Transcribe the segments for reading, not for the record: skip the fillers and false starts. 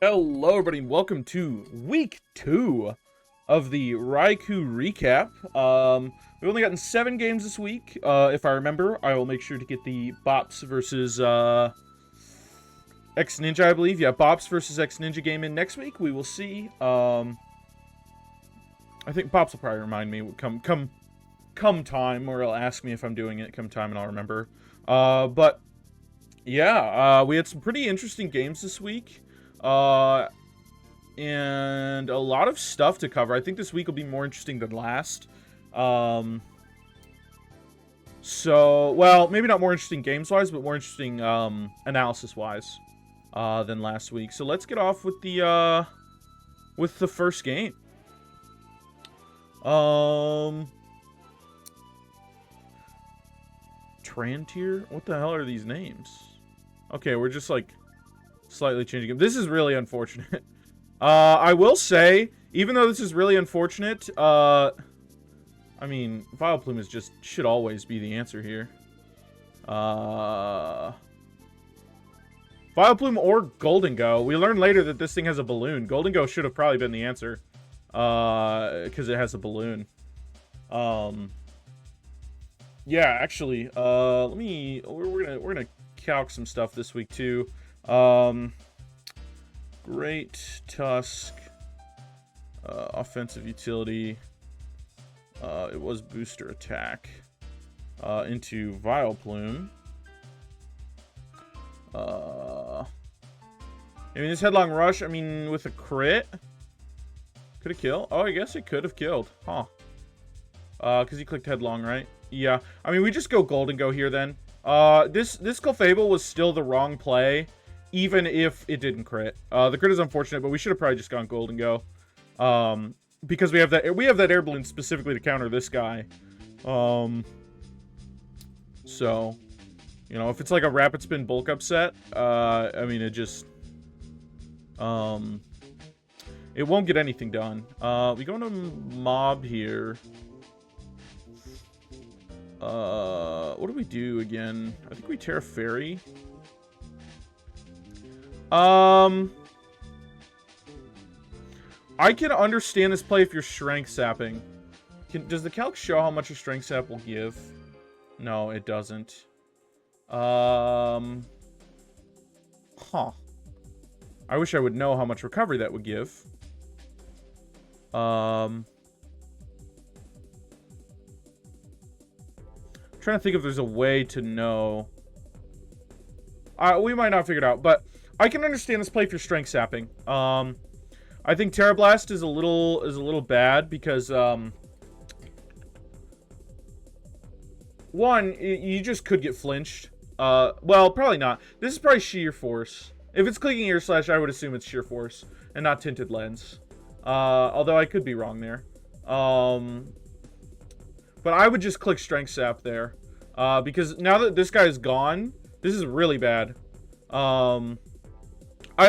Hello, everybody, and welcome to week 2 of the Raikou recap. We've only gotten 7 games this week. If I remember, I will make sure to get the Bops versus X Ninja, I believe. Yeah, Bops versus X Ninja game in next week. We will see. I think Bops will probably remind me come time, or he'll ask me if I'm doing it come time, and I'll remember. But yeah, we had some pretty interesting games this week. And a lot of stuff to cover. I think this week will be more interesting than last. So, well, maybe not more interesting games-wise, but more interesting, analysis-wise, than last week. So let's get off with the first game. Trantier? What the hell are these names? Okay, we're just, like, slightly changing them. This is really unfortunate. I will say, even though this is really unfortunate, I mean, Vileplume should always be the answer here. Vileplume or Goldengo. We learn later that this thing has a balloon. Goldengo should have probably been the answer, because it has a balloon. Yeah, actually, we're gonna calc some stuff this week too. Great Tusk, offensive utility, it was booster attack, into Vileplume. I mean, this Headlong Rush, I mean, with a crit, could have killed. Oh, I guess it could have killed, huh? Because he clicked Headlong, right? Yeah, I mean, we just go Goldengo here then. This Clefable was still the wrong play, even if it didn't crit. The crit is unfortunate, but we should have probably just gone Goldengo. Because we have that air balloon specifically to counter this guy. So, you know, if it's like a rapid spin bulk up set, I mean, it just, it won't get anything done. We go into Mob here. What do we do again? I think we Terra Fairy. I can understand this play if you're Strength Sapping. Does the calc show how much a Strength Sap will give? No, it doesn't. Huh. I wish I would know how much recovery that would give. Trying to think if there's a way to know. We might not figure it out, but I can understand this play if you're Strength Sapping. I think Terra Blast is a little bad because one, you just could get flinched. Well, probably not. This is probably Sheer Force. If it's clicking Ear Slash, I would assume it's Sheer Force and not Tinted Lens. Although I could be wrong there. But I would just click Strength Sap there. Because now that this guy is gone, this is really bad. I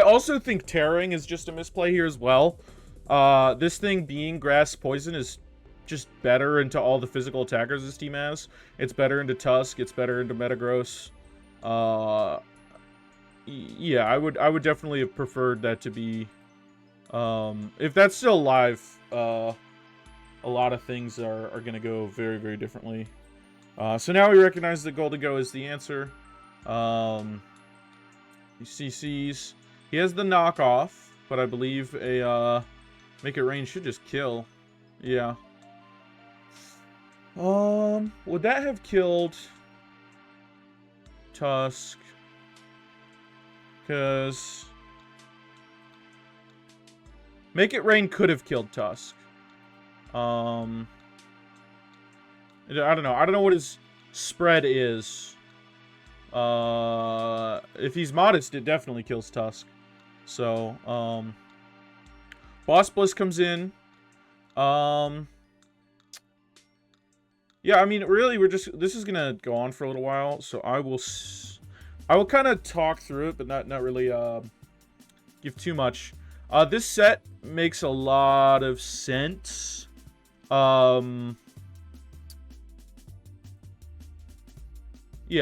also think Terroring is just a misplay here as well. This thing being Grass Poison is just better into all the physical attackers this team has. It's better into Tusk. It's better into Metagross. Yeah, I would definitely have preferred that to be. If that's still alive, a lot of things are going to go very, very differently. So now we recognize that Goldengo is the answer. He CCs. He has the knockoff, but I believe a Make It Rain should just kill. Yeah. Would that have killed Tusk? Because Make It Rain could have killed Tusk. I don't know. I don't know what his spread is. If he's modest, it definitely kills Tusk. So, Boss Bliss comes in. Yeah, I mean, really, this is gonna go on for a little while, so I will kind of talk through it, but not really, give too much. This set makes a lot of sense. Yeah,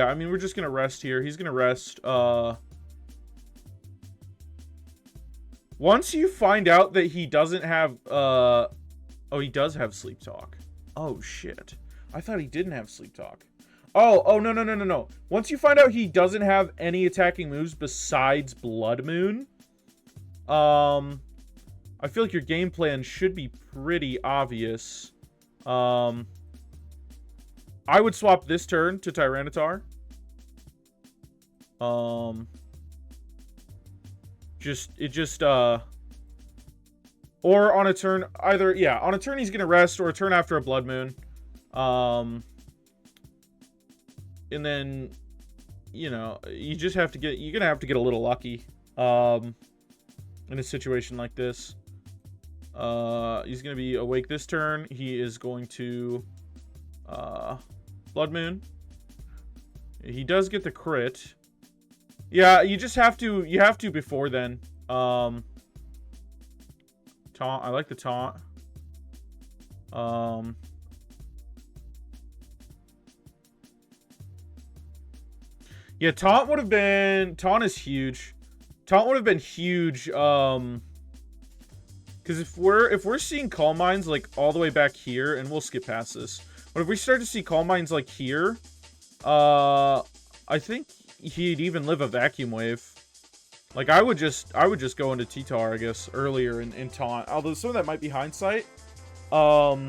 I mean, we're just gonna rest here. He's gonna rest, Once you find out that he doesn't have, oh, he does have Sleep Talk. Oh, shit. I thought he didn't have Sleep Talk. Oh, no. Once you find out he doesn't have any attacking moves besides Blood Moon, I feel like your game plan should be pretty obvious. I would swap this turn to Tyranitar. Or on a turn, either, yeah, on a turn he's gonna rest, or a turn after a Blood Moon. And then, you know, you're gonna have to get a little lucky, in a situation like this. He's gonna be awake this turn. He is going to, Blood Moon. He does get the crit. Yeah, you have to before then. Taunt, I like the taunt. Yeah, taunt is huge. Taunt would have been huge, because if we're seeing Calm Minds, like, all the way back here, and we'll skip past this, but if we start to see Calm Minds, like, here, I think he'd even live a Vacuum Wave. Like, I would just go into T-Tar, I guess, earlier in taunt, although some of that might be hindsight, but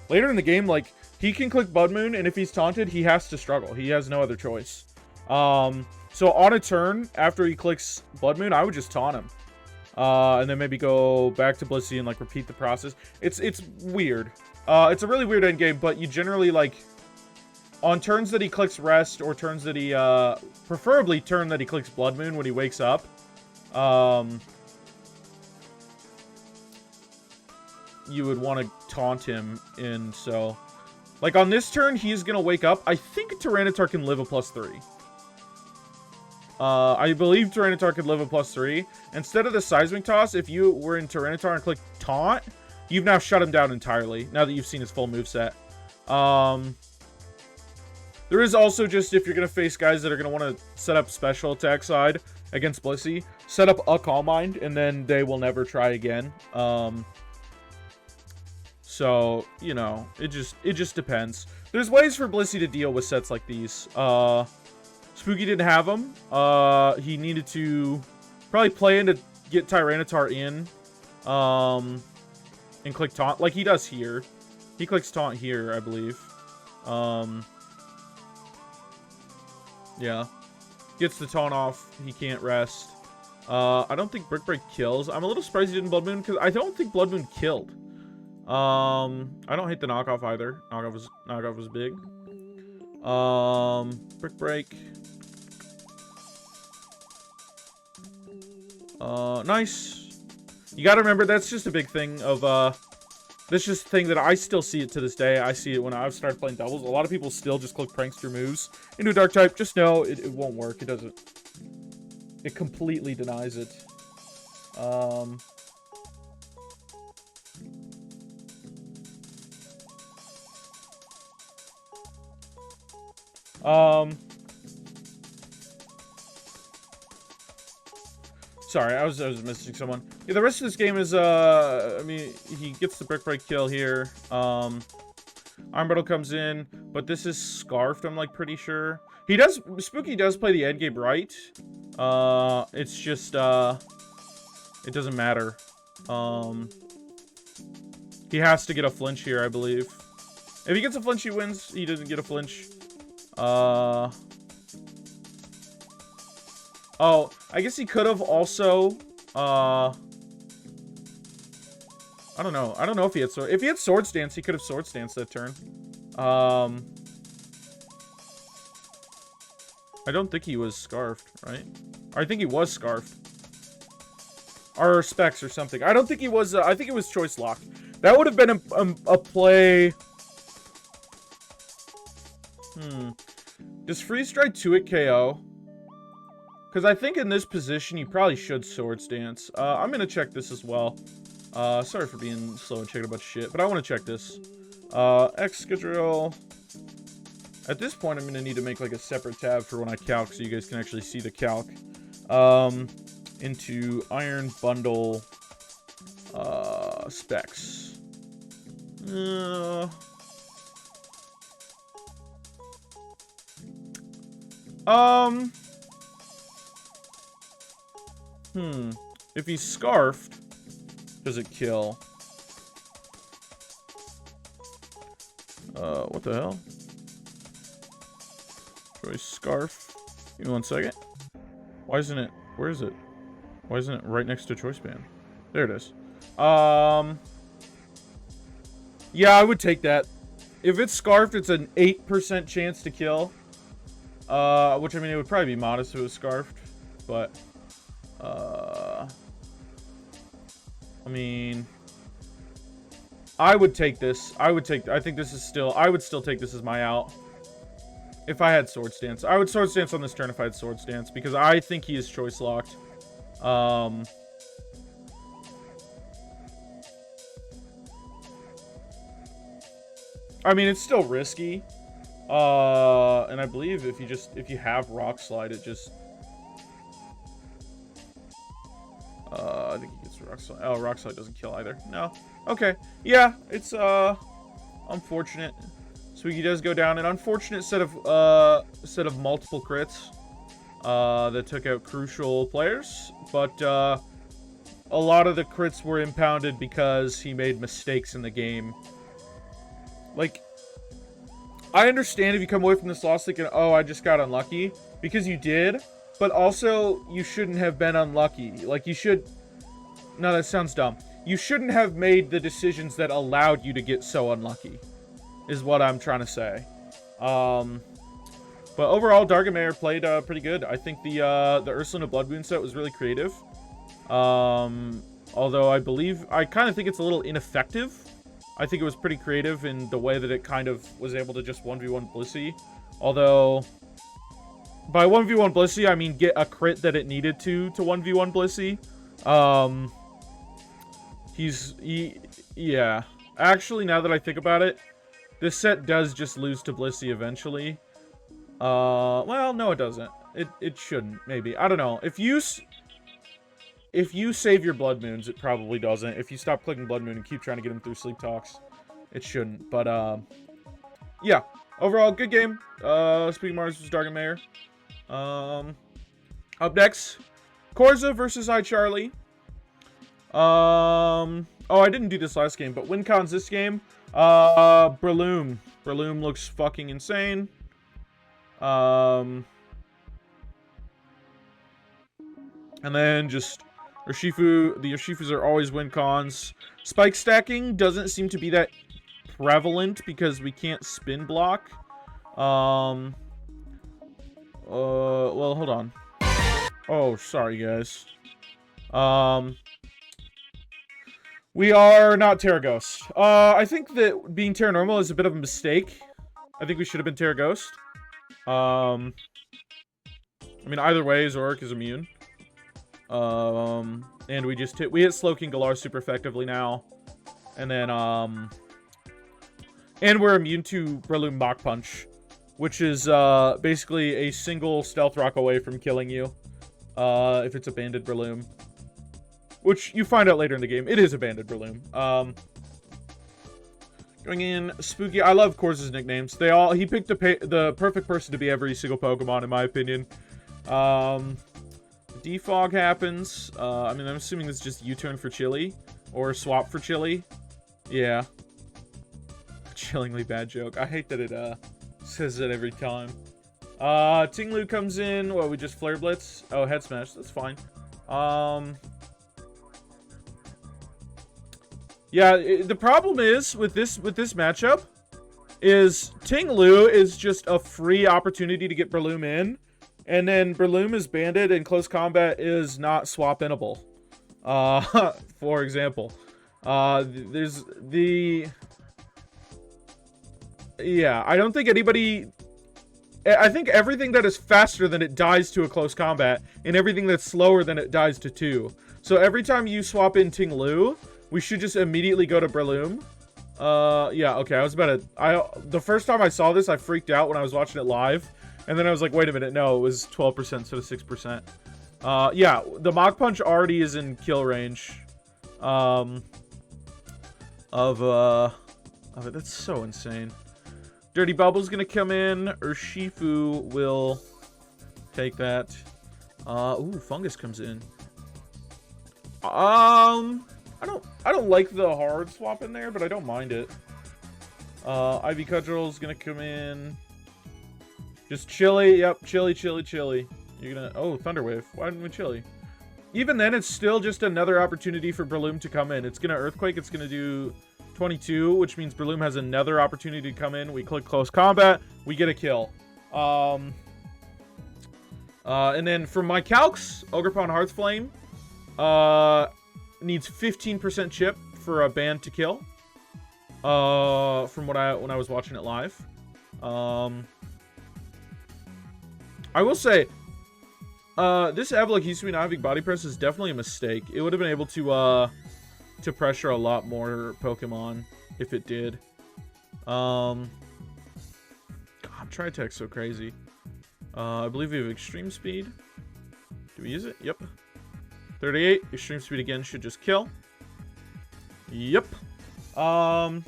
later in the game, like, he can click Blood Moon, and if he's taunted, he has to struggle. He has no other choice. So on a turn, after he clicks Blood Moon, I would just taunt him. And then maybe go back to Blissey and, like, repeat the process. It's weird. It's a really weird endgame, but you generally, like, on turns that he clicks Rest, or turns that he, preferably turn that he clicks Blood Moon when he wakes up, you would want to taunt him in, so... Like, on this turn, he's gonna wake up. I think Tyranitar can live a +3. I believe Tyranitar could live a +3. Instead of the Seismic Toss, if you were in Tyranitar and clicked Taunt, you've now shut him down entirely, now that you've seen his full moveset. There is also just, if you're gonna face guys that are gonna want to set up special attack side against Blissey, set up a Calm Mind, and then they will never try again. So, you know, it just depends. There's ways for Blissey to deal with sets like these. Spooky didn't have them. He needed to probably play in to get Tyranitar in. And click Taunt, like he does here. He clicks Taunt here, I believe. Yeah. Gets the Taunt off. He can't rest. I don't think Brick Break kills. I'm a little surprised he didn't Blood Moon, because I don't think Blood Moon killed. I don't hate the knockoff either. Knockoff was big. Brick Break. Nice. You gotta remember, that's just a big thing of, that's just a thing that I still see it to this day. I see it when I've started playing doubles. A lot of people still just click Prankster moves into a Dark type. Just know it won't work. It doesn't. It completely denies it. Sorry, I was missing someone. Yeah, the rest of this game is, I mean, he gets the Brick Break kill here. Arm Brittle comes in, but this is Scarfed, I'm, like, pretty sure. Spooky does play the endgame right. It's just, it doesn't matter. He has to get a flinch here, I believe. If he gets a flinch, he wins. He doesn't get a flinch. Oh, I guess he could have also, I don't know. I don't know if he had Sword. If he had Sword Stance, he could have Sword Stance that turn. I don't think he was Scarfed, right? Or I think he was Scarfed. Or Specs or something. I don't think he was, I think it was Choice Lock. That would have been a play. Does Freeze Dry 2-hit KO? Because I think in this position, you probably should Sword Stance. I'm going to check this as well. Sorry for being slow and checking a bunch of shit, but I want to check this. Excadrill. At this point, I'm going to need to make like a separate tab for when I calc so you guys can actually see the calc. into Iron Bundle specs. If he's scarfed, does it kill? What the hell? Choice scarf. Give me 1 second. Why isn't it? Where is it? Why isn't it right next to choice band? There it is. Yeah, I would take that. If it's scarfed, it's an 8% chance to kill. Which, I mean, it would probably be modest if it was scarfed. But, I mean, I would take this. I think this is still, I would still take this as my out. If I had Sword Stance. I would Sword Stance on this turn if I had Sword Stance, because I think he is choice locked. I mean, it's still risky. And I believe if you have Rock Slide, it just... I think he gets Rock Slide. Oh, Rock Slide doesn't kill either. No. Okay. Yeah, it's, unfortunate. Swiggy does go down. An unfortunate set of multiple crits, that took out crucial players. But, a lot of the crits were impounded because he made mistakes in the game. Like, I understand if you come away from this loss thinking, oh, I just got unlucky. Because you did. But also, you shouldn't have been unlucky. Like, you should... No, that sounds dumb. You shouldn't have made the decisions that allowed you to get so unlucky. Is what I'm trying to say. But overall, Dargonmayor played pretty good. I think the Ursulina Blood Moon set was really creative. Although I kind of think it's a little ineffective. I think it was pretty creative in the way that it kind of was able to just 1v1 Blissey. Although, by 1v1 Blissey, I mean get a crit that it needed to 1v1 Blissey. Yeah. Actually, now that I think about it, this set does just lose to Blissey eventually. Well, no it doesn't. It shouldn't, maybe. I don't know. If you save your Blood Moons, it probably doesn't. If you stop clicking Blood Moon and keep trying to get him through Sleep Talks, it shouldn't. But, yeah. Overall, good game. Speaking Mars versus Dargonmayor. Up next, Corzahh versus Icharlly. Oh, I didn't do this last game, but WinCon's this game. Breloom. Breloom looks fucking insane. And then just... Urshifu, the Urshifus are always win cons. Spike stacking doesn't seem to be that prevalent because we can't spin block. Well, hold on. Oh, sorry, guys. We are not Terra Ghost. I think that being Terra Normal is a bit of a mistake. I think we should have been Terra Ghost. I mean, either way, Zoroark is immune. And we hit Slowking Galar super effectively now. And then, and we're immune to Breloom Mach Punch, which is, basically a single Stealth Rock away from killing you, if it's a Banded Breloom. Which you find out later in the game. It is a Banded Breloom. Going in, Spooky. I love Corzahh's nicknames. He picked the perfect person to be every single Pokemon, in my opinion. Defog happens. I mean, I'm assuming this is just U-turn for Chili. Or swap for Chili. Yeah. Chillingly bad joke. I hate that it, says it every time. Tinglu comes in. Well, we just Flare Blitz. Oh, Head Smash. That's fine. Yeah, the problem is, with this matchup, is Tinglu is just a free opportunity to get Breloom in. And then Breloom is banded and close combat is not swap-inable. For example. There's the... Yeah, I don't think anybody... I think everything that is faster than it dies to a close combat, and everything that's slower than it dies to 2. So every time you swap in Tinglu, we should just immediately go to Breloom. Yeah, okay, I was about to... The first time I saw this, I freaked out when I was watching it live. And then I was like, wait a minute, no, it was 12% instead of 6%. Yeah, the Mach Punch already is in kill range. Of it. That's so insane. Dirty Bubble's gonna come in, or Shifu will take that. Ooh, Fungus comes in. I don't like the hard swap in there, but I don't mind it. Ivy Cudgel's gonna come in. Just Chili. Yep, Chili. You're gonna... Oh, Thunderwave. Why didn't we Chili? Even then, it's still just another opportunity for Breloom to come in. It's gonna Earthquake. It's gonna do 22, which means Breloom has another opportunity to come in. We click Close Combat. We get a kill. And then for my calcs, Ogerpon Hearthflame needs 15% chip for a band to kill. From when I was watching it live. I will say, this Evelyn Hisui Navig body press is definitely a mistake. It would have been able to pressure a lot more Pokemon if it did. God, Tri-Tech's so crazy. I believe we have Extreme Speed. Do we use it? Yep. 38. Extreme Speed again should just kill. Yep. Then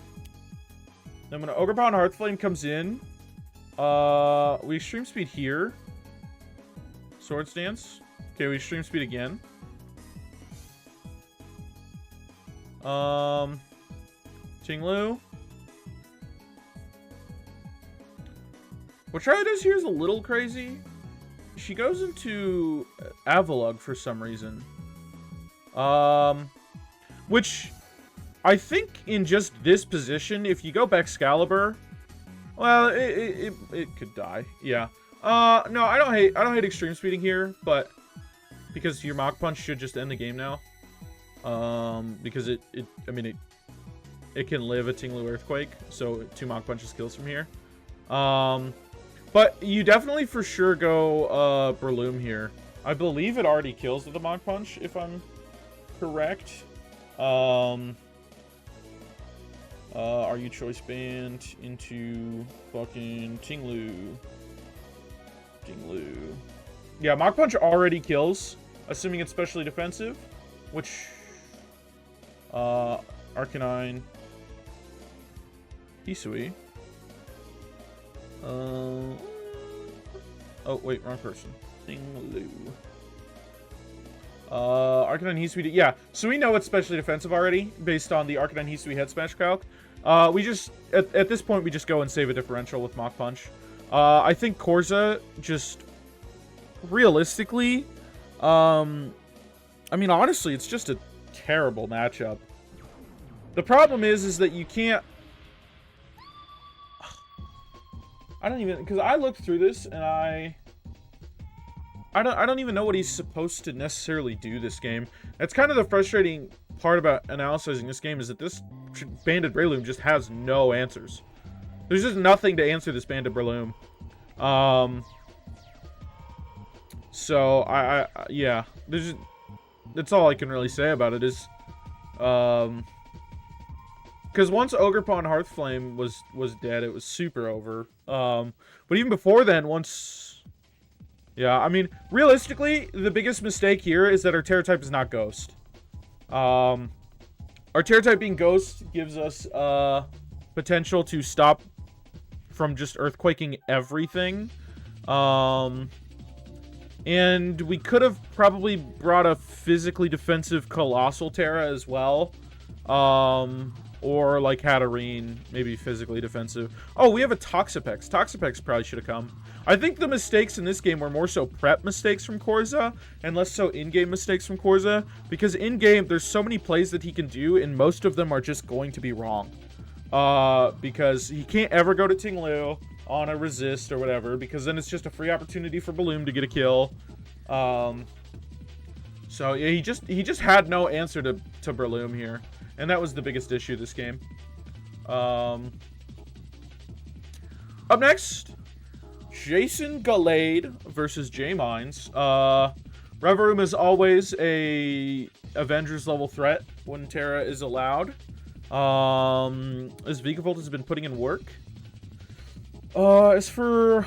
when Ogerpon Hearthflame comes in, we Extreme Speed here. Swords Dance. Okay, we Extreme Speed again. Tinglu. What Charlie does here is a little crazy. She goes into Avalugg for some reason. Which I think in just this position, if you go Excalibur, well, it could die. Yeah. No, I don't hate Extreme Speeding here, but because your Mach Punch should just end the game now. Because it can live a Tinglu Earthquake, so 2 Mach Punches kills from here. But you definitely for sure go Breloom here. I believe it already kills with the Mach Punch, if I'm correct. Are you Choice Band into fucking Tinglu? Yeah, Mach Punch already kills, assuming it's specially defensive, which Arcanine, Hisui. Oh wait, wrong person. Tinglu. Arcanine Hisui. Yeah, so we know it's specially defensive already based on the Arcanine Hisui Head Smash calc. We just at this point we just go and save a differential with Mach Punch. I think Corzahh just realistically, I mean honestly, it's just a terrible matchup. The problem is that you can't. I don't even, because I looked through this and I don't even know what he's supposed to necessarily do this game. That's kind of the frustrating part about analyzing this game, is that this Banded Breloom just has no answers. There's just nothing to answer this Banded Breloom. So yeah, that's all I can really say about it is, because once Ogerpon Hearthflame was dead, it was super over. But even before then, yeah, I mean, realistically, the biggest mistake here is that our Terra type is not Ghost. Our Terra type being Ghost gives us potential to stop from just Earthquaking everything. And we could have probably brought a physically defensive Colossal Terra as well. Or like Hatterene, maybe physically defensive. Oh, we have a Toxapex. Toxapex probably should have come. I think the mistakes in this game were more so prep mistakes from Corzahh and less so in-game mistakes from Corzahh, because in-game there's so many plays that he can do and most of them are just going to be wrong. Because he can't ever go to Tinglu on a resist or whatever, because then it's just a free opportunity for Breloom to get a kill. So yeah, he just had no answer to Breloom here. And that was the biggest issue this game. Up next, JasonGallade versus Jaeminds. Reverum is always a Avengers level threat when Terra is allowed. As Vigavolt has been putting in work. As for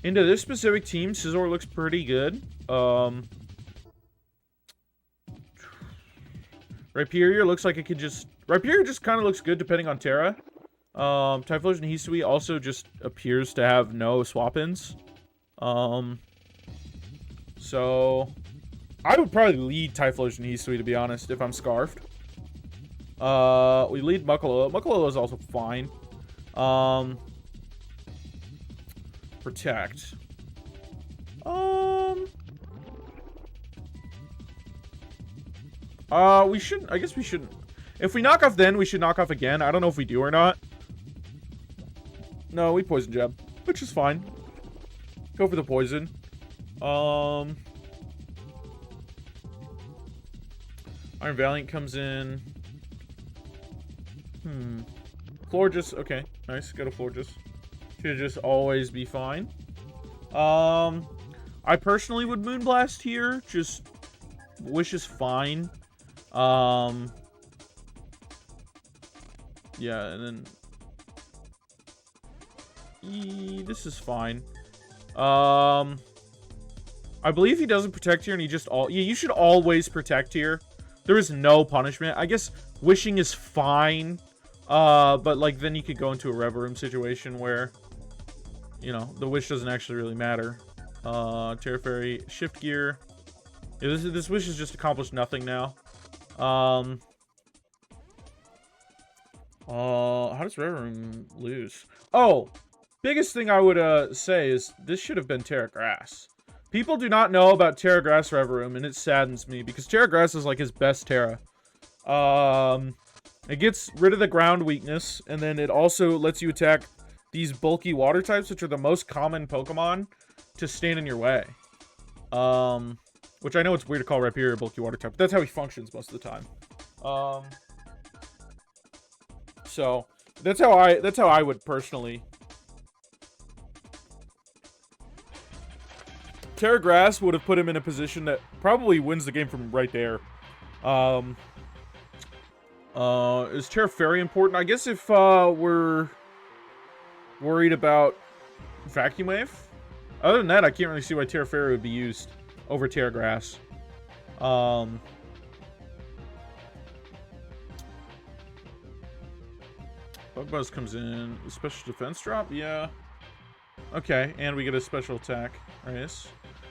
Into this specific team, Scizor looks pretty good. Rhyperior looks like it could just... Rhyperior just kind of looks good depending on Terra. Typhlosion Hisui also just appears to have no swap-ins. So... I would probably lead Typhlosion Hisui, to be honest, if I'm Scarfed. We lead Muckalola. Muckalola is also fine. Protect. We shouldn't. I guess we shouldn't. If we knock off then, we should knock off again. I don't know if we do or not. No, we Poison Jab, which is fine. Go for the poison. Iron Valiant comes in. Florges. Okay, nice. Got a Florges. Should just always be fine. I personally would Moonblast here. Just Wish is fine. Yeah, and then this is fine. I believe he doesn't protect here, and he just you should always protect here. There is no punishment. I guess wishing is fine. But like then you could go into a Rev Room situation where, you know, the wish doesn't actually really matter. Terra Fairy, Shift Gear. Yeah, this wish has just accomplished nothing now. How does Rev Room lose? Oh, biggest thing I would say is this should have been Terra Grass. People do not know about Terra Grass Rev Room, and it saddens me because Terra Grass is like his best Terra. It gets rid of the ground weakness, and then it also lets you attack these bulky water types, which are the most common Pokemon to stand in your way. Which I know it's weird to call Rhyperior a bulky water type, but that's how he functions most of the time. So that's how I would personally. Terra Grass would have put him in a position that probably wins the game from right there. Is Terra Fairy important? I guess if we're worried about Vacuum Wave. Other than that, I can't really see why Terra Fairy would be used over Terra Grass. Bug Buzz comes in. Special defense drop? Yeah. Okay, and we get a special attack. Nice.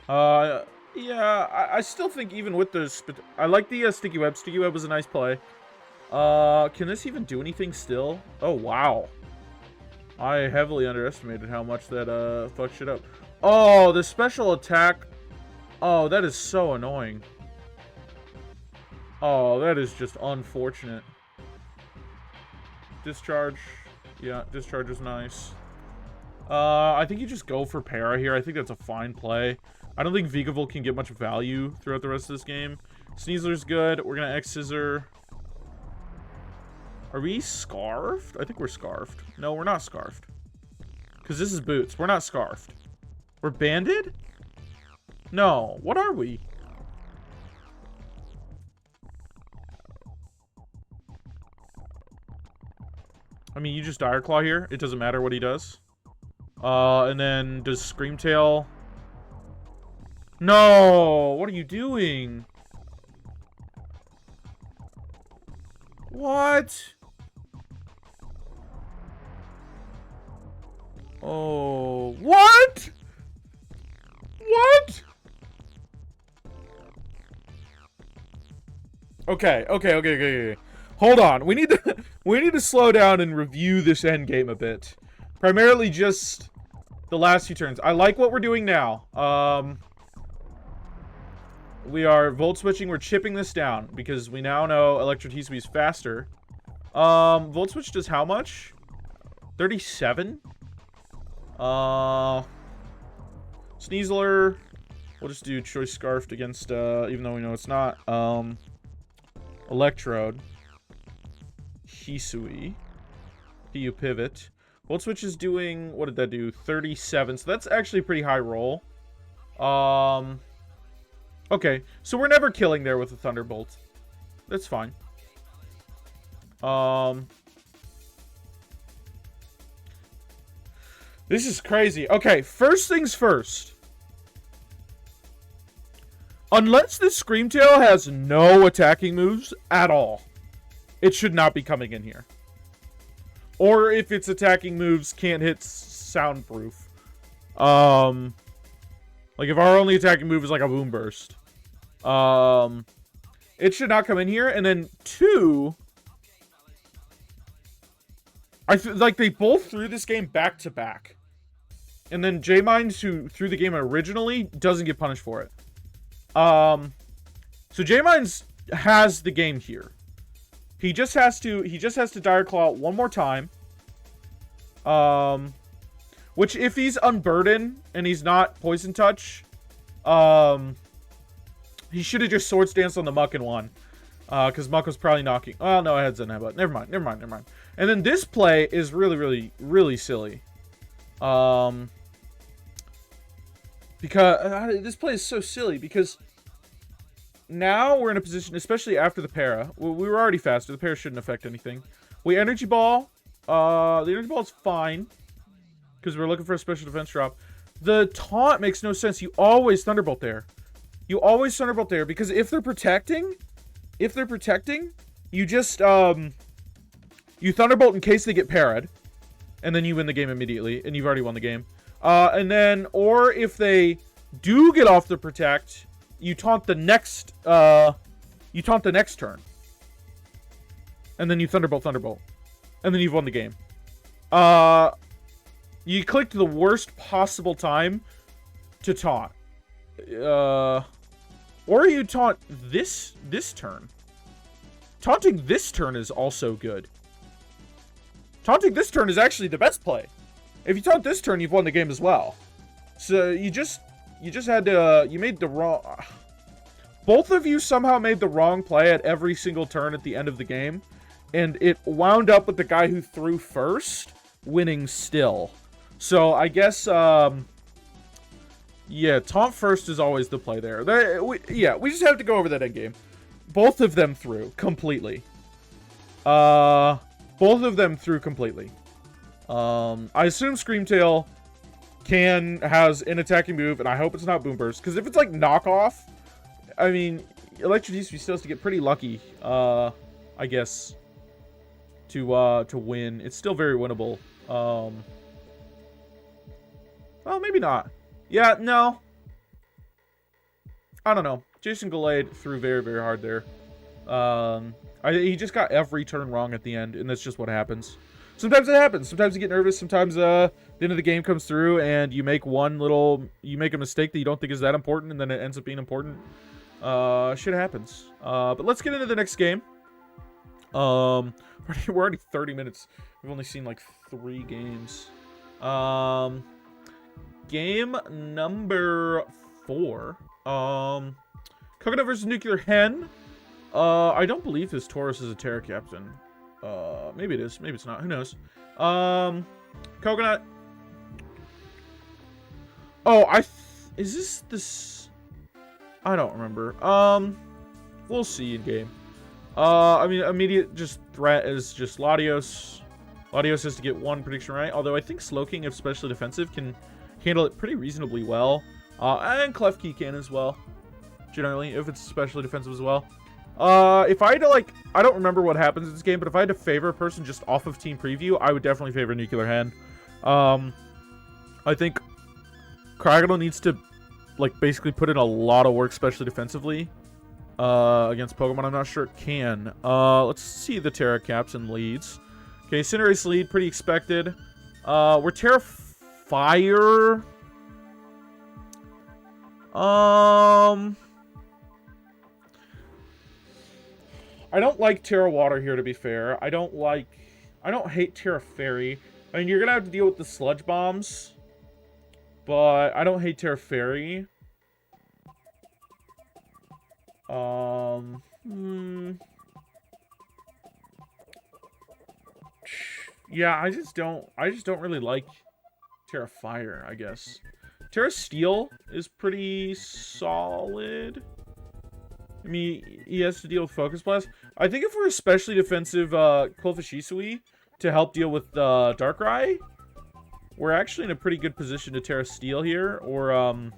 Yeah, I still think even with the... I like the Sticky Web. Sticky Web was a nice play. Can this even do anything still? Oh, wow. I heavily underestimated how much that, fucked shit up. Oh, the special attack. Oh, that is so annoying. Oh, that is just unfortunate. Discharge. Yeah, Discharge is nice. I think you just go for Para here. I think that's a fine play. I don't think Vigavolt can get much value throughout the rest of this game. Sneasler's good. We're gonna X-Scissor. Are we Scarfed? I think we're Scarfed. No, we're not Scarfed. Because this is Boots. We're not Scarfed. We're Banded? No. What are we? I mean, you just Dire Claw here. It doesn't matter what he does. And then does Screamtail... No! What are you doing? What? Oh, what? What? Okay. Hold on. We need to slow down and review this endgame a bit. Primarily just the last few turns. I like what we're doing now. We are Volt Switching. We're chipping this down because we now know Electric Hisui is faster. Volt Switch does how much? 37? Sneasler. We'll just do Choice Scarfed against, even though we know it's not. Electrode. Hisui. PU Pivot. Volt Switch is doing, what did that do? 37. So that's actually a pretty high roll. Okay, so we're never killing there with a Thunderbolt. That's fine. This is crazy. Okay, first things first. Unless this Screamtail has no attacking moves at all, it should not be coming in here. Or if its attacking moves can't hit soundproof. Like if our only attacking move is like a Boom Burst. It should not come in here. And then 2, I feel like they both threw this game back to back. And then Jaeminds, who threw the game originally, doesn't get punished for it. So Jaeminds has the game here. He just has to Dire Claw one more time. Which if he's unburdened and he's not Poison Touch, he should have just Swords Danced on the Muck and won. Because Muck was probably knocking. Oh no, heads in headbutt. Never mind. And then this play is really silly. Because this play is so silly because now we're in a position, especially after the para. We were already faster. The para shouldn't affect anything. We Energy Ball. The Energy Ball is fine because we're looking for a special defense drop. The taunt makes no sense. You always Thunderbolt there. Because if they're protecting, you just you Thunderbolt in case they get parried, and then you win the game immediately, and you've already won the game. And then, or if they do get off the protect, you taunt the next turn. And then you Thunderbolt. And then you've won the game. You clicked the worst possible time to taunt. Or you taunt this turn. Taunting this turn is also good. Taunting this turn is actually the best play. If you taunt this turn, you've won the game as well. So you just had to, you made the wrong, both of you somehow made the wrong play at every single turn at the end of the game. And it wound up with the guy who threw first winning still. So I guess, yeah, taunt first is always the play there. We just have to go over that end game. Both of them threw completely. I assume Screamtail has an attacking move, and I hope it's not Boom Burst. Because if it's like knockoff, I mean, Electricity still has to get pretty lucky, I guess, to win. It's still very winnable. Well, maybe not. Yeah, no. I don't know. JasonGallade threw very, very hard there. He just got every turn wrong at the end, and that's just what happens. Sometimes it happens. Sometimes you get nervous. Sometimes the end of the game comes through, and you make you make a mistake that you don't think is that important, and then it ends up being important. Shit happens. But let's get into the next game. We're already 30 minutes. We've only seen like 3 games. Game number 4. Coconut versus NuclearHen. I don't believe this Taurus is a Terra Captain. Maybe it is. Maybe it's not. Who knows? Coconut. Oh, is this? I don't remember. We'll see in game. I mean, immediate just threat is just Latios. Latios has to get 1 prediction right. Although I think Slowking, if specially defensive, can handle it pretty reasonably well. And Klefki can as well. Generally, if it's especially defensive as well. If I had to, like, I don't remember what happens in this game, but if I had to favor a person just off of team preview, I would definitely favor NuclearHen. I think Craggle needs to, like, basically put in a lot of work, especially defensively, against Pokemon. I'm not sure it can. Let's see the Terra Caps and leads. Okay, Cinderace lead, pretty expected. We're Terra Fire. I don't like Terra Water here, to be fair. I don't hate Terra Fairy. I mean, you're gonna have to deal with the Sludge Bombs, but I don't hate Terra Fairy. Yeah, I just don't really like Terra Fire, I guess. Terra Steel is pretty solid. I mean, he has to deal with Focus Blast. I think if we're especially defensive, Qwilfish Isui to help deal with Darkrai, we're actually in a pretty good position to Terra Steel here, or,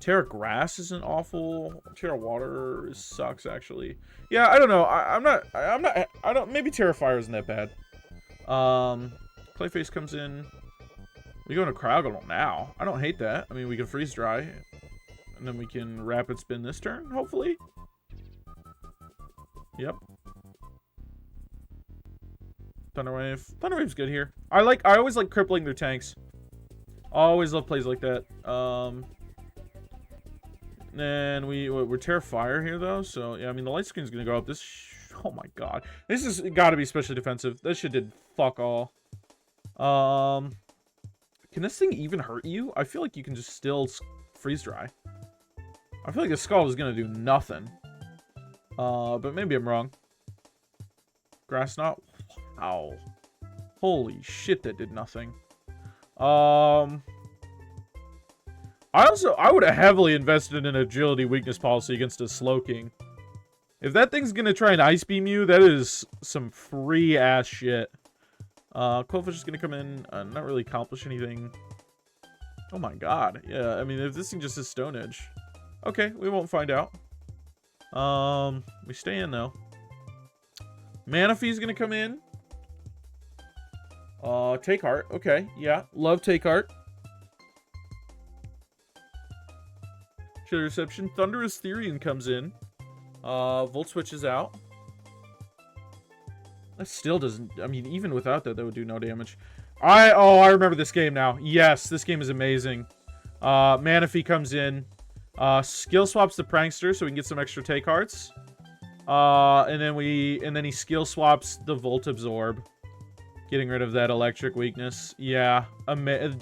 Terra Grass isn't awful. Terra Water sucks, actually. Yeah, I don't know. I don't, maybe Terra Fire isn't that bad. Clayface comes in. We go into Cryogonal now. I don't hate that. I mean, we can Freeze Dry. And then we can Rapid Spin this turn, hopefully. Yep. Thunderwave. Thunderwave's good here. I always like crippling their tanks. I always love plays like that. And we're Terra Fire here, though. So, yeah, I mean, the light screen's going to go up. Oh, my God. This has got to be especially defensive. This shit did fuck all. Can this thing even hurt you? I feel like you can just still Freeze Dry. I feel like the Skull is going to do nothing. But maybe I'm wrong. Grass Knot. Wow. Holy shit, that did nothing. I would have heavily invested in an agility weakness policy against a Slowking. If that thing's gonna try and Ice Beam you, that is some free ass shit. Quillfish is gonna come in, not really accomplish anything. Oh my god. Yeah, I mean, if this thing just is Stone Edge. Okay, we won't find out. We stay in though. Manaphy's gonna come in. Take Heart. Okay, yeah. Love Take Heart. Shadow Reception. Thunderous Therian comes in. Volt Switch is out. That still doesn't... I mean, even without that, that would do no damage. I remember this game now. Yes, this game is amazing. Manaphy comes in. Skill swaps the Prankster so we can get some extra Take Hearts. And then he skill swaps the Volt Absorb. Getting rid of that electric weakness. Yeah.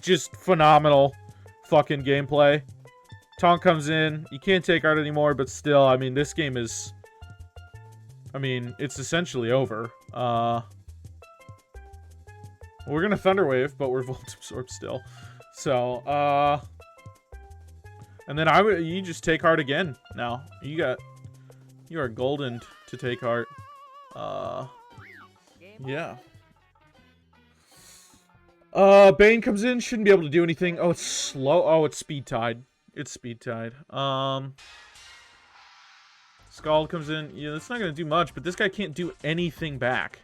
Just phenomenal fucking gameplay. Tonk comes in. You can't Take Heart anymore, but still, I mean, this game is... I mean, it's essentially over. We're gonna Thunderwave, but we're Volt Absorb still. So, and then you just Take Heart again now. You are golden to Take Heart. Yeah. Bane comes in, shouldn't be able to do anything. Oh, it's slow. Oh, it's Speed Tide. It's Speed Tide. Scald comes in. Yeah, that's not gonna do much, but this guy can't do anything back.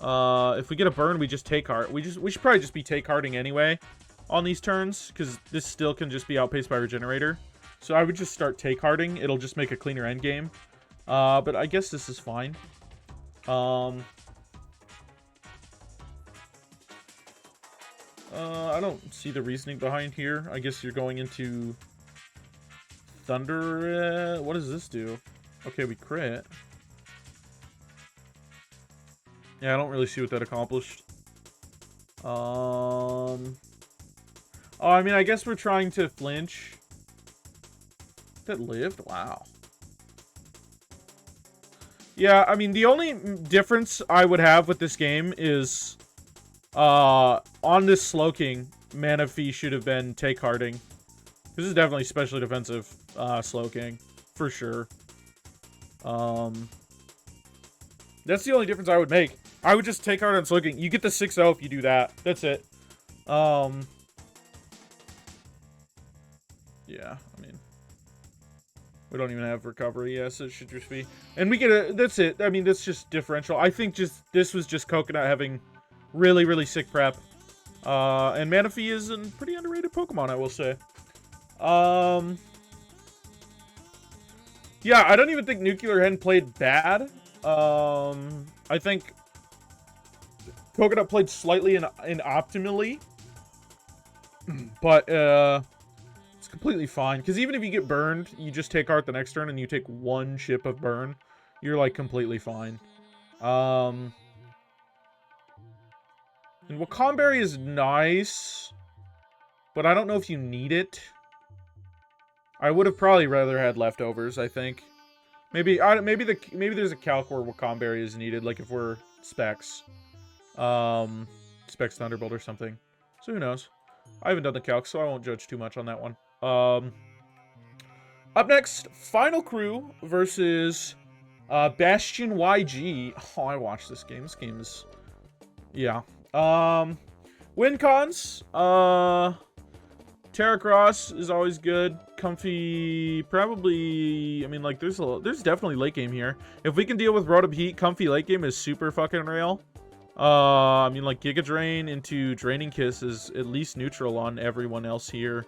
If we get a burn, we just Take Heart. We should probably just be Take Hearting anyway on these turns, because this still can just be outpaced by Regenerator. So I would just start Take Hearting. It'll just make a cleaner end game. But I guess this is fine. I don't see the reasoning behind here. I guess you're going into Thunder. What does this do? Okay, we crit. Yeah, I don't really see what that accomplished. Oh, I mean, I guess we're trying to flinch. That lived? Wow. Yeah, I mean, the only difference I would have with this game is... on this Slowking, Manaphy should have been Take Hearting. This is definitely specially defensive, Slowking. For sure. That's the only difference I would make. I would just Take Heart on Slowking. You get the 6-0 if you do that. That's it. Yeah, I mean... We don't even have recovery, yes, it should just be... And we get a... That's it. I mean, that's just differential. I think this was just Coconut having really, really sick prep. And Manaphy is a pretty underrated Pokemon, I will say. Yeah, I don't even think NuclearHen played bad. I think Coconut played slightly optimally. But, it's completely fine. Because even if you get burned, you just Take Heart the next turn and you take one chip of burn. You're, like, completely fine. And Wakandberry is nice. But I don't know if you need it. I would have probably rather had leftovers, I think. Maybe there's a calc where Wakandberry is needed, like if we're Specs. Specs Thunderbolt or something. So who knows? I haven't done the calc, so I won't judge too much on that one. Up next, Finalcrew versus Bastion YG. Oh, I watched this game. This game is... Yeah. Win cons. Terra Cross is always good. Comfy, probably. I mean, like, there's definitely late game here. If we can deal with Rotom Heat, Comfy late game is super fucking real. I mean, like, Giga Drain into Draining Kiss is at least neutral on everyone else here.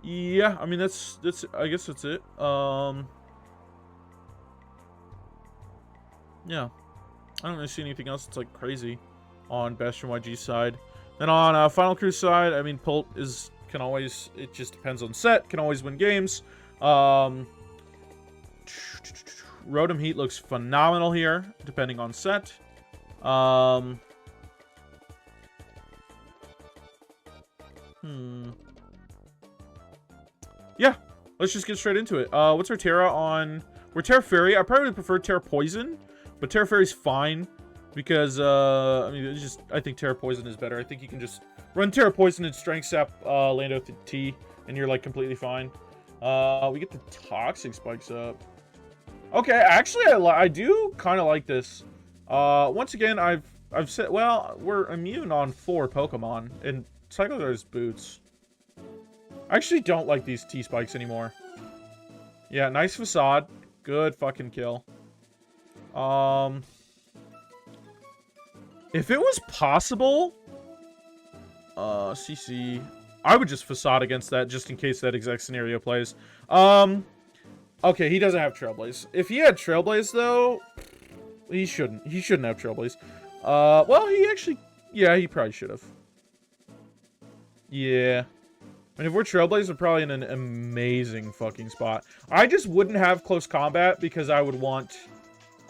Yeah, I mean, that's I guess that's it. Yeah, I don't really see anything else that's like crazy on Bastion YG's side. Then on Finalcrew side, I mean, Pult can always, it just depends on set, can always win games. Rotom Heat looks phenomenal here, depending on set. Yeah, let's just get straight into it. What's our Terra on? We're Terra Fairy. I probably would prefer Terra Poison, but Terra Fairy's fine because I mean, it's just, I think Terra Poison is better. I think you can just run Terra Poison and Strength Sap Lando T, and you're like completely fine. We get the Toxic Spikes up. Okay, actually, I do kind of like this. Once again, I've said, well, we're immune on 4 Pokemon, and Cyclozar's Boots. I actually don't like these T-Spikes anymore. Yeah, nice Facade. Good fucking kill. If it was possible, CC, I would just Facade against that just in case that exact scenario plays. Okay, he doesn't have Trailblaze. If he had Trailblaze, though, he shouldn't. He shouldn't have Trailblaze. Well, he actually, yeah, he probably should have. Yeah. I mean, if we're Trailblaze, we're probably in an amazing fucking spot. I just wouldn't have Close Combat because I would want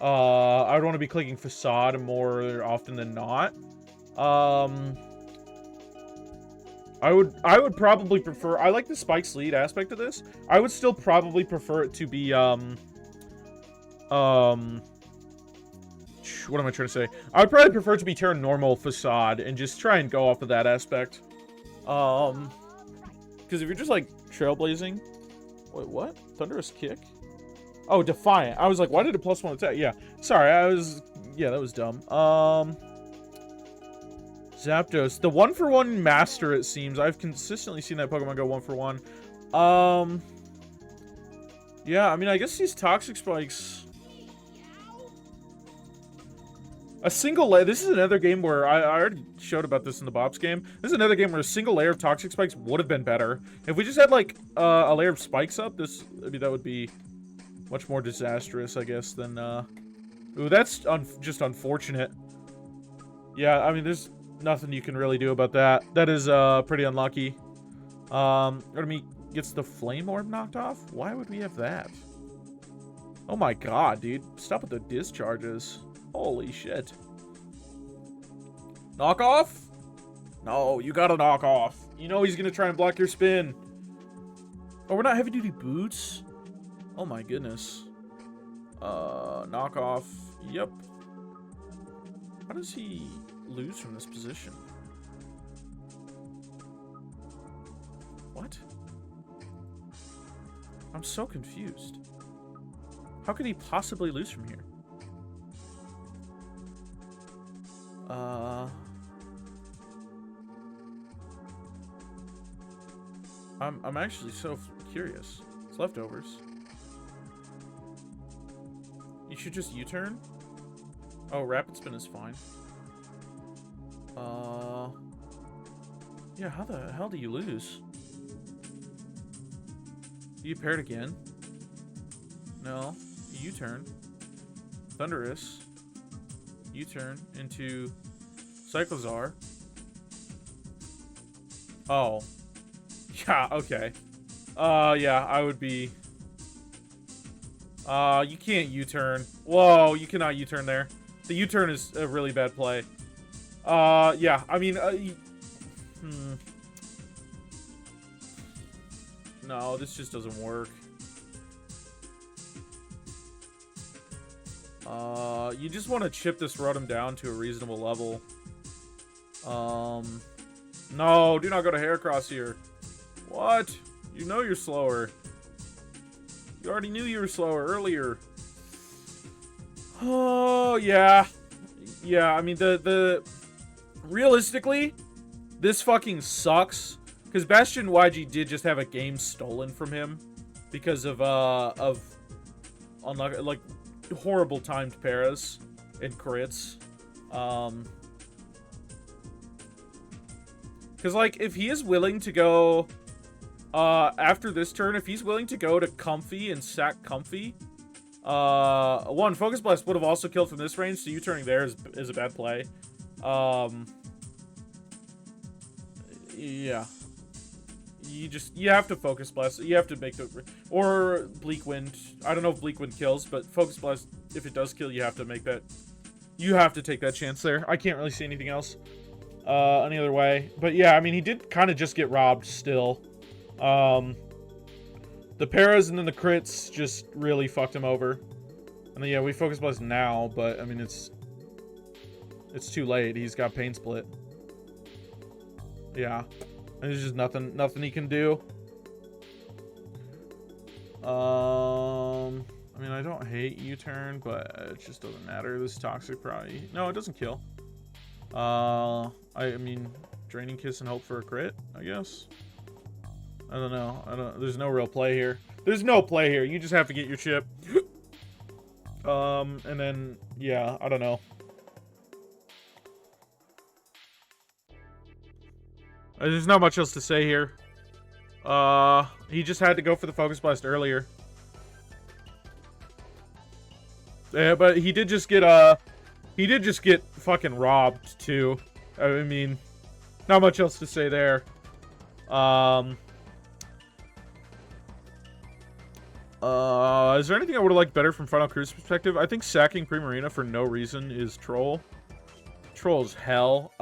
to be clicking Facade more often than not. I would probably prefer, I like the Spike's lead aspect of this. I would still probably prefer it to be, what am I trying to say? I would probably prefer it to be Terra Normal Facade and just try and go off of that aspect. Because if you're just, like, Trailblazing... Wait, what? Thunderous Kick? Oh, Defiant. I was like, why did it +1 attack? Yeah. Sorry, yeah, that was dumb. Zapdos. The 1-for-1 Master, it seems. I've consistently seen that Pokemon go 1-for-1. Yeah, I mean, I guess these Toxic Spikes... A single layer. This is another game where I already showed about this in the Bob's game. This is another game where a single layer of Toxic Spikes would have been better. If we just had like a layer of spikes up, that would be much more disastrous, I guess, than. Ooh, that's just unfortunate. Yeah, I mean, there's nothing you can really do about that. That is pretty unlucky. Rotom gets the Flame Orb knocked off. Why would we have that? Oh my god, dude! Stop with the discharges. Holy shit. Knock off? No, you gotta knock off. You know he's gonna try and block your spin. Oh, we're not heavy duty boots? Oh my goodness. Knock off. Yep. How does he lose from this position? What? I'm so confused. How could he possibly lose from here? I'm actually so curious. It's leftovers. You should just U-turn? Oh, Rapid Spin is fine. Yeah, how the hell do you lose? You paired again? No. U-turn. Thundurus. U-turn into Cyclozarr. Oh. Yeah, okay. Yeah, I would be... you can't U-turn. Whoa, you cannot U-turn there. The U-turn is a really bad play. Yeah, I mean, No, this just doesn't work. You just want to chip this Rotom down to a reasonable level. No, do not go to Heracross here. What? You know you're slower. You already knew you were slower earlier. Oh, yeah. Yeah, I mean, realistically, this fucking sucks. Because Bastion YG did just have a game stolen from him. Because of like, horrible timed paras and crits. Because, like, if he is willing to go, after this turn, if he's willing to go to Comfy and sack Comfy, one, Focus Blast would have also killed from this range, so you turning there is a bad play. Yeah. You have to Focus Blast. You have to make the... Or Bleak Wind. I don't know if Bleak Wind kills, but Focus Blast, if it does kill, you have to make that... You have to take that chance there. I can't really see anything else any other way. But yeah, I mean, he did kind of just get robbed still. The paras and then the crits just really fucked him over. And then, yeah, we Focus Blast now, but, I mean, it's too late. He's got Pain Split. Yeah. And there's just nothing he can do. I mean, I don't hate U-turn, but it just doesn't matter. This Toxic probably... No, it doesn't kill. I mean, Draining Kiss and hope for a crit, I guess. I don't know. There's no real play here. There's no play here. You just have to get your chip. And then, yeah, I don't know. There's not much else to say here. He just had to go for the Focus Blast earlier. Yeah, but he did just get fucking robbed too. I mean, not much else to say there. Is there anything I would have liked better from Finalcrew's perspective? I think sacking Primarina for no reason is troll. Troll as hell.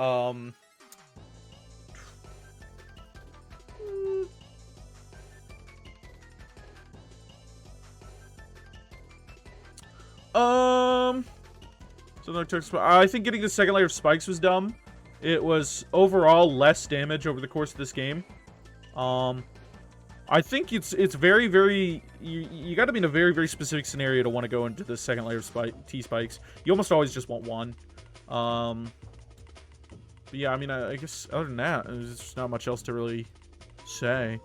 So I think getting the second layer of spikes was dumb. It was overall less damage over the course of this game. I think it's very, very... You got to be in a very, very specific scenario to want to go into the second layer of T-spikes. You almost always just want one. But yeah, I mean, I guess other than that, there's just not much else to really say.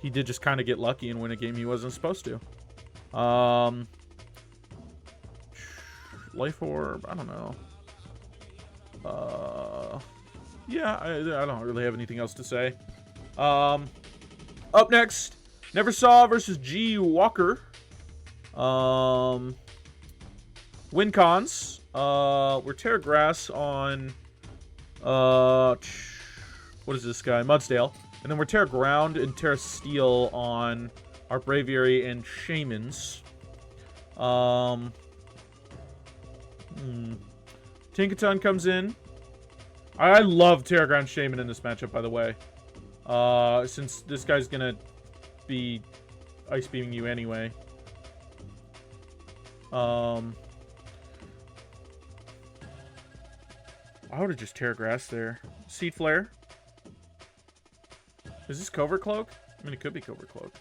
He did just kind of get lucky and win a game he wasn't supposed to. Life Orb, I don't know. Yeah, I don't really have anything else to say. Up next, Neversaw versus Gwalker. Win cons. We're Terra Grass on, what is this guy? Mudsdale. And then we're Terra Ground and Terra Steel on our Braviary and Jaeminds. Tinkaton comes in. I love Terra Ground Shaman in this matchup, by the way. Since this guy's gonna be ice beaming you anyway. I would have just Terra Grass there. Seed Flare. Is this Covert Cloak? I mean, it could be Covert Cloak.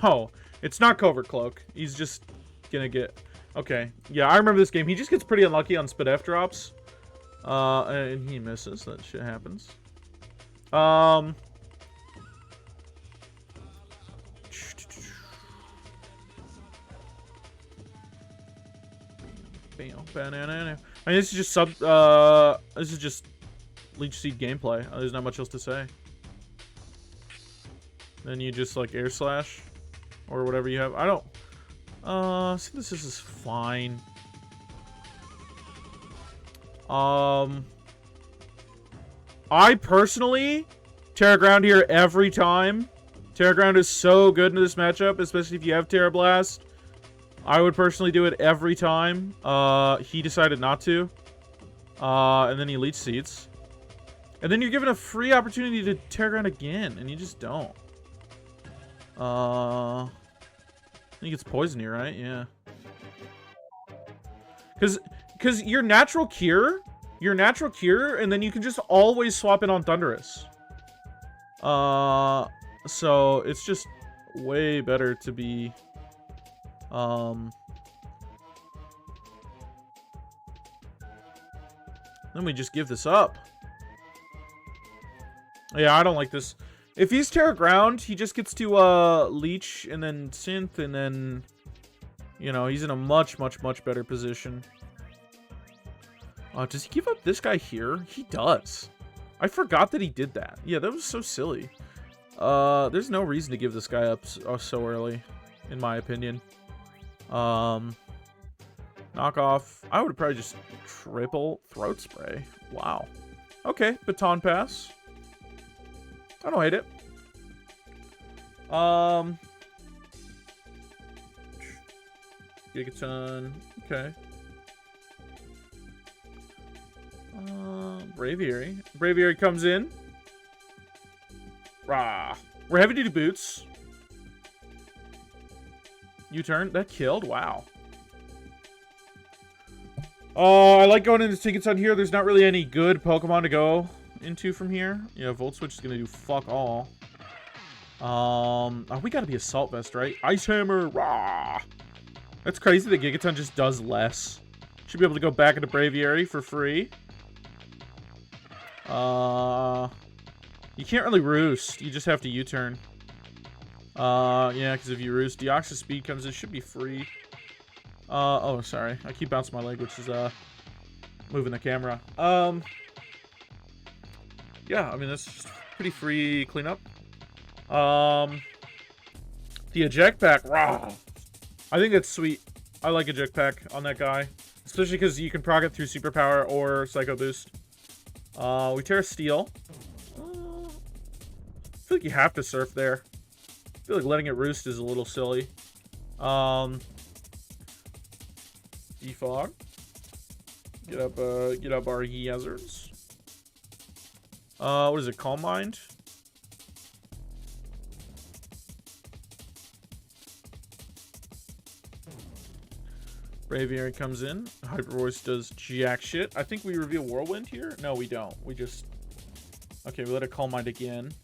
No, it's not Covert Cloak. He's just gonna get... Okay. Yeah, I remember this game. He just gets pretty unlucky on Spit F drops. And he misses. That shit happens. I mean, this is just this is just Leech Seed gameplay. There's not much else to say. Then you just like Air Slash or whatever you have. I don't. Synthesis is fine. I personally Terra Ground here every time. Terra Ground is so good in this matchup, especially if you have Terra Blast. I would personally do it every time. He decided not to. And then he Leech Seeds. And then you're given a free opportunity to Terra Ground again, and you just don't. I think it's Poison here, right? Yeah. Because your natural cure your natural cure, and then you can just always swap it on Thunderous. So it's just way better to be, let me just give this up. Yeah, I don't like this. If he's Terra Ground, he just gets to, Leech and then Synth, and then, you know, he's in a much, much, much better position. Does he give up this guy here? He does. I forgot that he did that. Yeah, that was so silly. There's no reason to give this guy up so early, in my opinion. Knockoff. I would probably just triple Throat Spray. Wow. Okay, Baton Pass. I don't hate it. Gigaton. Okay. Braviary. Braviary comes in. Rah. We're heavy duty boots. U-turn. That killed. Wow. I like going into tickets on here. There's not really any good Pokemon to go into from here. Yeah, Volt Switch is gonna do fuck all. We gotta be Assault Vest, right? Ice Hammer. Rah. That's crazy that Gigaton just does less. Should be able to go back into Braviary for free. You can't really Roost. You just have to U-turn. Yeah, because if you Roost, Deoxys Speed comes in. Should be free. Oh, sorry. I keep bouncing my leg, which is, moving the camera. Yeah, I mean, that's just pretty free cleanup. The Eject Pack. Rah! I think that's sweet. I like Eject Pack on that guy. Especially because you can proc it through Superpower or Psycho Boost. We tear Steel. I feel like you have to Surf there. I feel like letting it Roost is a little silly. Defog. Get up our hazards. What is it? Calm Mind? Braviary comes in. Hyper Voice does jack shit. I think we reveal Whirlwind here. No, we don't. We just... Okay, we let it Calm Mind again.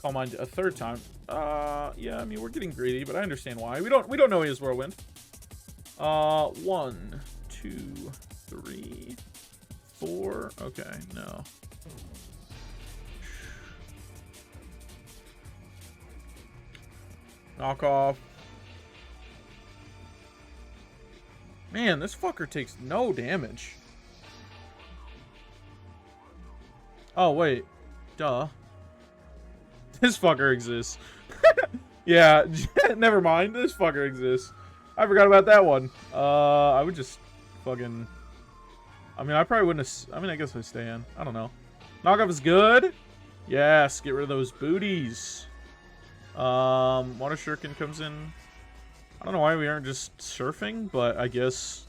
Calm Mind a third time. Yeah, I mean, we're getting greedy, but I understand why. We don't know he has Whirlwind. 1, 2, 3, 4. Okay, no. Knock off. Man, this fucker takes no damage. Oh, wait. Duh. This fucker exists. Yeah, never mind. This fucker exists. I forgot about that one. I would just fucking... I mean, I probably wouldn't have... I mean, I guess I stay in. I don't know. Knockoff is good. Yes, get rid of those booties. Water Shuriken comes in. I don't know why we aren't just surfing, but I guess...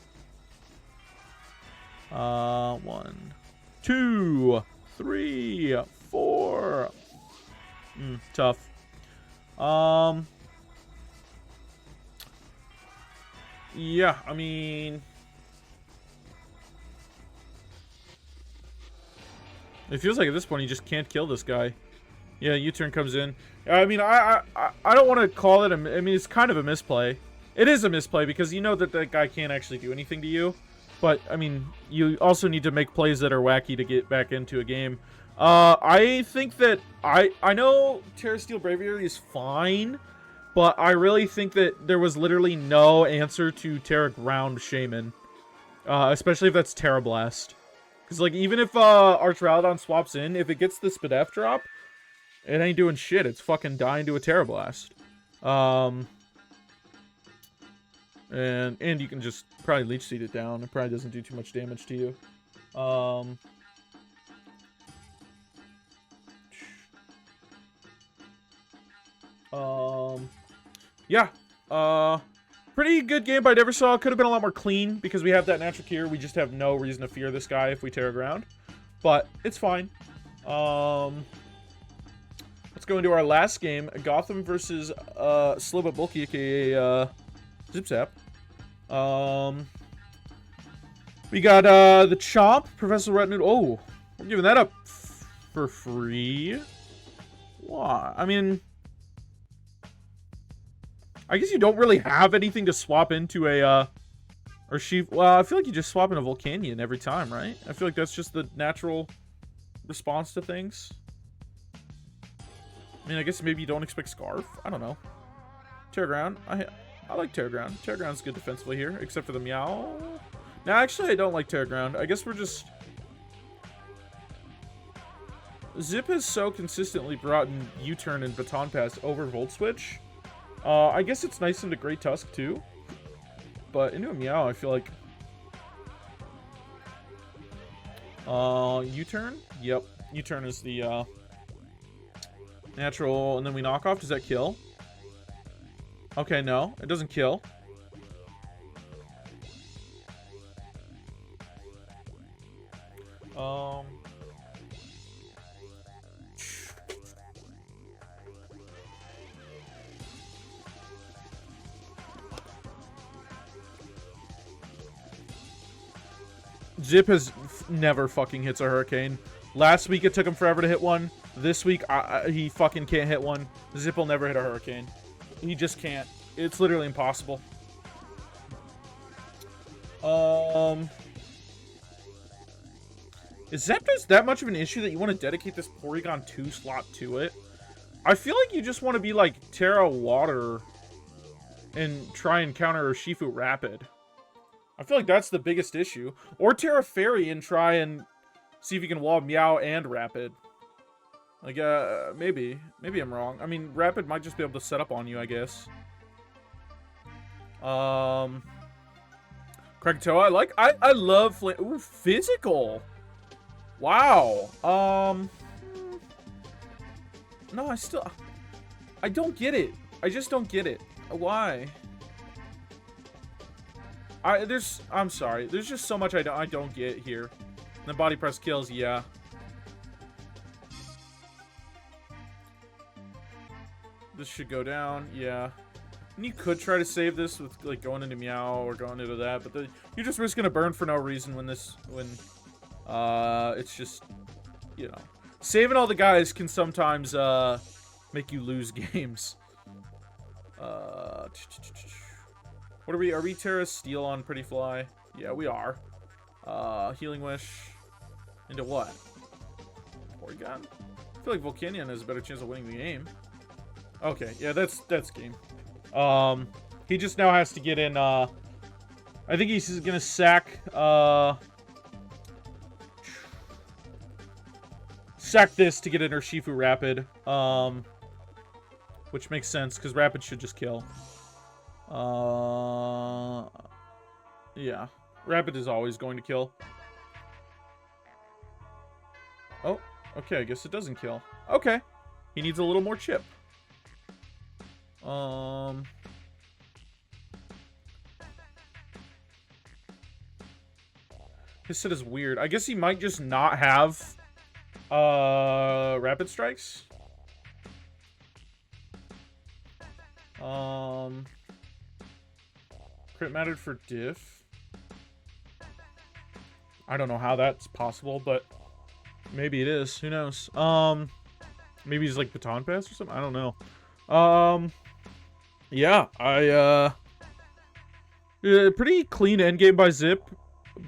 1, 2, 3, 4. Tough. Yeah, I mean... It feels like at this point you just can't kill this guy. Yeah, U-turn comes in. I mean, I don't want to call it a... I mean, it's kind of a misplay. It is a misplay because you know that that guy can't actually do anything to you. But, I mean, you also need to make plays that are wacky to get back into a game. I think that... I know Terra Steel Braviary is fine, but I really think that there was literally no answer to Terra Ground Shaman. Especially if that's Terra Blast. Because, like, even if Archraladon swaps in, if it gets the Spadef drop, it ain't doing shit. It's fucking dying to a Terra Blast. And you can just probably Leech Seed it down. It probably doesn't do too much damage to you. Yeah. Pretty good game by Neversaw. Could have been a lot more clean because we have that natural cure. We just have no reason to fear this guy if we Terra Ground. But it's fine. Let's go into our last game. Gotham versus Slow But Bulky, aka ZippZapp. We got the Chomp, Professor Retinood. Oh, we're giving that up for free. Why? I mean, I guess you don't really have anything to swap into a or Sheep. Well, I feel like you just swap in a Volcanion every time, right? I feel like that's just the natural response to things. I mean, I guess maybe you don't expect Scarf. I don't know. Terra Ground. I like Terra Ground. Terra Ground's good defensively here, except for the Meow. No, actually, I don't like Terra Ground. I guess we're just... Zip has so consistently brought in U-Turn and Baton Pass over Volt Switch. I guess it's nice into Great Tusk, too. But into a Meow, I feel like... U-Turn? Yep. U-Turn is the, natural, and then we knock off. Does that kill? Okay, no. It doesn't kill. Zip has never fucking hits a Hurricane. Last week it took him forever to hit one. This week he fucking can't hit one. Zip will never hit a Hurricane. He just can't. It's literally impossible. Is Zapdos that much of an issue that you want to dedicate this Porygon 2 slot to it? I feel like you just want to be like Terra Water and try and counter Urshifu Rapid. I feel like that's the biggest issue. Or Terra Fairy and try and see if you can wall Meow and Rapid. Like, maybe. Maybe I'm wrong. I mean, Rapid might just be able to set up on you, I guess. Krakatoa, I love Flame. Ooh, physical. Wow. No, I don't get it. I just don't get it. Why? I'm sorry. There's just so much I don't get here. And the body press kills, yeah. This should go down, yeah. And you could try to save this with like going into Meow or going into that, but you're just risking a burn for no reason when it's just, you know, saving all the guys can sometimes make you lose games. What are we? Are we Terra Steel on Pretty Fly? Yeah, we are. Healing Wish into what? Porygon? I feel like Volcanion has a better chance of winning the game. Okay, yeah, that's game. He just now has to get in, I think he's gonna sack this to get in Urshifu Rapid, which makes sense, because Rapid should just kill. Yeah, Rapid is always going to kill. Oh, okay, I guess it doesn't kill. Okay, he needs a little more chip. His set is weird. I guess he might just not have Rapid Strikes. Crit mattered for diff. I don't know how that's possible, but maybe it is. Who knows? Maybe he's like Baton Pass or something. I don't know. Yeah, pretty clean endgame by Zip.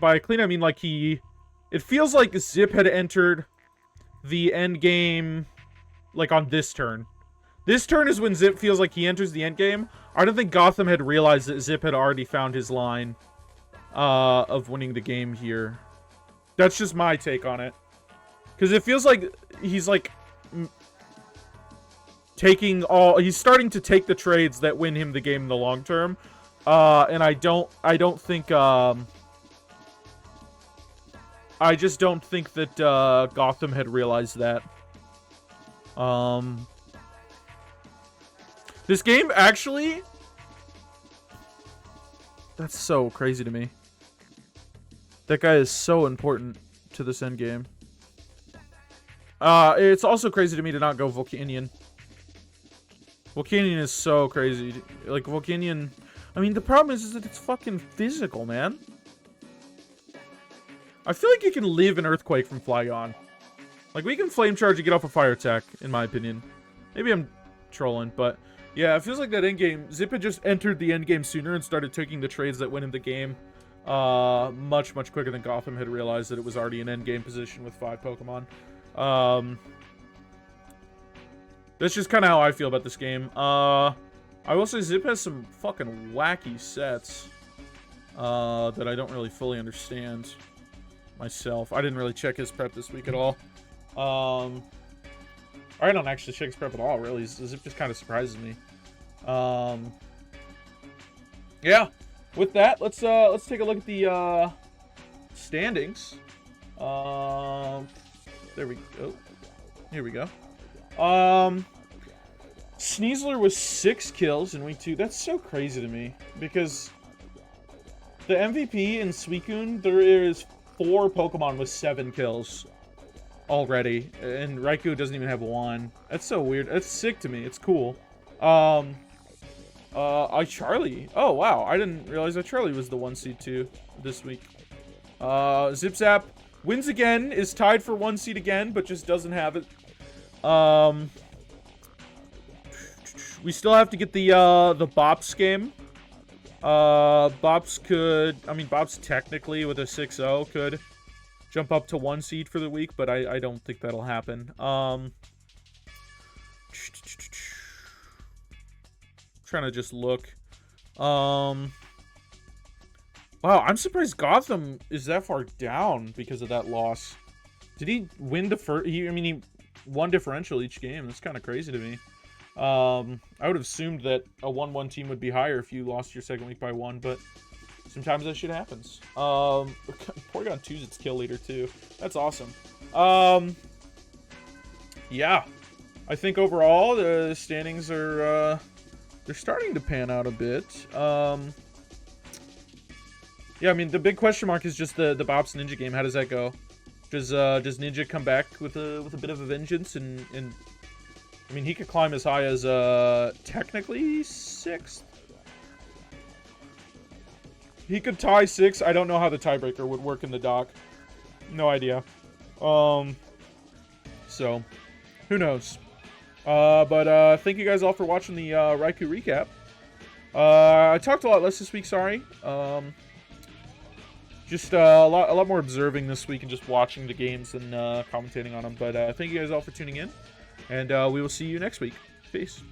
By clean, I mean like it feels like Zip had entered the endgame like on this turn. This turn is when Zip feels like he enters the endgame. I don't think Gotham had realized that Zip had already found his line of winning the game here. That's just my take on it. Because it feels like he's like he's starting to take the trades that win him the game in the long term. And I just don't think that Gotham had realized that. This game actually, that's so crazy to me. That guy is so important to this end game. It's also crazy to me to not go Volcanion. Volcanion is so crazy. Like, Volcanion... I mean, the problem is that it's fucking physical, man. I feel like you can live an Earthquake from Flygon. Like, we can Flame Charge and get off a Fire Attack, in my opinion. Maybe I'm trolling, but... Yeah, it feels like that endgame... Zip had just entered the endgame sooner and started taking the trades that went in the game. Much quicker than Gotham had realized that it was already in endgame position with 5 Pokemon. That's just kind of how I feel about this game. I will say Zip has some fucking wacky sets that I don't really fully understand myself. I didn't really check his prep this week at all. I don't actually check his prep at all, really. Zip just kind of surprises me. Yeah. With that, let's take a look at the standings. There we go. Here we go. Sneasler was 6 kills in week 2. That's so crazy to me because the MVP in Suicune, there is 4 Pokemon with 7 kills already, and Raikou doesn't even have 1. That's so weird. That's sick to me. It's cool. Icharlly. Oh, wow. I didn't realize Icharlly was the 1 seed too this week. ZippZapp wins again, is tied for 1 seed again, but just doesn't have it. We still have to get the Bops game. Bops technically with a 6-0 could jump up to 1 seed for the week, but I don't think that'll happen. Trying to just look. Wow, I'm surprised Gotham is that far down because of that loss. Did he win the first? He won differential each game. That's kind of crazy to me. I would have assumed that a 1-1 team would be higher if you lost your second week by 1, but sometimes that shit happens. Porygon 2's its kill leader too. That's awesome. Yeah. I think overall the standings are they're starting to pan out a bit. Yeah, I mean the big question mark is just the Bops Ninja game. How does that go? Does Ninja come back with a bit of a vengeance and I mean he could climb as high as technically 6th? He could tie 6. I don't know how the tiebreaker would work in the dock. No idea. So, who knows? But thank you guys all for watching the Raikou recap. I talked a lot less this week, sorry. Just a lot more observing this week and just watching the games and commentating on them. But thank you guys all for tuning in. And we will see you next week. Peace.